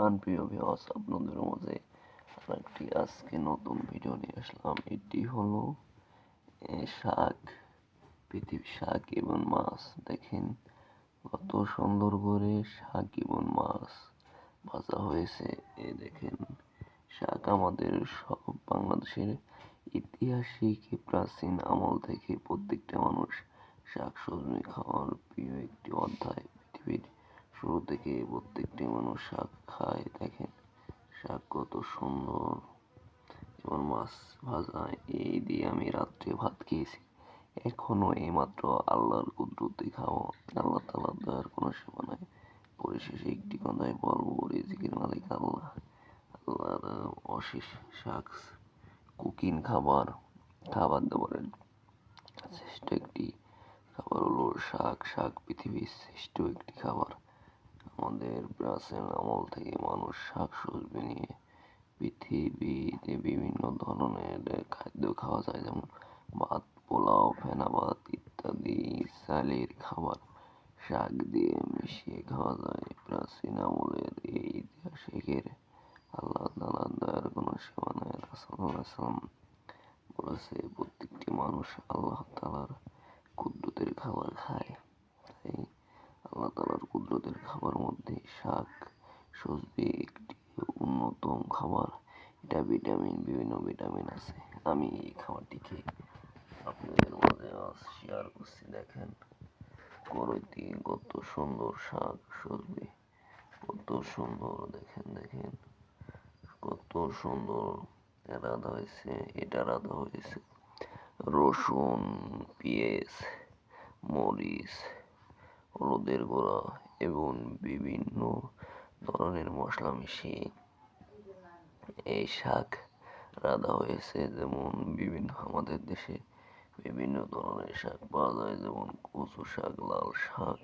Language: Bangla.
প্রাণপ্রিয় ভিউয়ার্স, আপনাদের মাঝে আরেকটি আজকে নতুন ভিডিও নিয়ে আসলাম। এটি হলো শাক, পৃথিবীর শাক এবং মাছ। দেখেন কত সুন্দর করে শাক এবং মাছ ভাজা হয়েছে। দেখেন শাক আমাদের সব বাংলাদেশের ঐতিহাসিক প্রাচীন আমল থেকে প্রত্যেকটা মানুষ শাক সবজি খাওয়ার প্রিয় একটি অধ্যায়। পৃথিবীর শুরু থেকে প্রত্যেকটি মানুষ শাক খায়। দেখেন শাক কত সুন্দর এবং মাছ ভাজা। এই দিয়ে আমি রাত্রে ভাত খেয়েছি। এখনো এইমাত্র আল্লাহর কুদরতে খাওয়া, আল্লাহ তাআলার দয়ার কোনো সীমা নাই। পরিশেষে একটি কথাই বলবো, রিজিকের মালিক আল্লাহ। আল্লাহর অশেষ শাক কুকিং খাবার দাবারের শ্রেষ্ঠ একটি খাবার হলো শাক। শাক পৃথিবীর শ্রেষ্ঠ একটি খাবার। আমাদের প্রাচীন আমল থেকে মানুষ শাক সবজি নিয়ে পৃথিবীতে বিভিন্ন ধরনের খাদ্য খাওয়া যায়, যেমন ভাত, পোলাও, ফেনা ভাত ইত্যাদি চালের খাবার শাক দিয়ে মিশিয়ে খাওয়া যায়। প্রাচীন আমলের এই ইতিহাসের আল্লাহ তাআলার দয়ার কোনো সীমা নাই। রাসূলুল্লাহ সাল্লাল্লাহু আলাইহি ওয়াসাল্লাম বলেছে, প্রত্যেকটি মানুষ আল্লাহ তাআলার কুদরতের খাবার খায়। তাই আল্লাহ তাআলার কুদরতের খাবার মধ্যে শাক সবজি একটি অন্যতম খাবার। এটা বিভিন্ন ভিটামিন আছে। আমি এই খাবারটিকে আপনাদের মাঝে আজ শেয়ার করছি। দেখেন কড়াইতে কত সুন্দর শাক সবজি, কত সুন্দর। দেখেন কত সুন্দর রাধা হয়েছে। এটা রাধা হয়েছে রসুন, পেঁয়াজ, মরিচ, হলুদের গুঁড়া এবং বিভিন্ন ধরনের মশলা মিশিয়ে এই শাক রাধা হয়েছে। যেমন আমাদের দেশে বিভিন্ন ধরনের শাক পাওয়া যায়, যেমন কচু শাক, লাল শাক,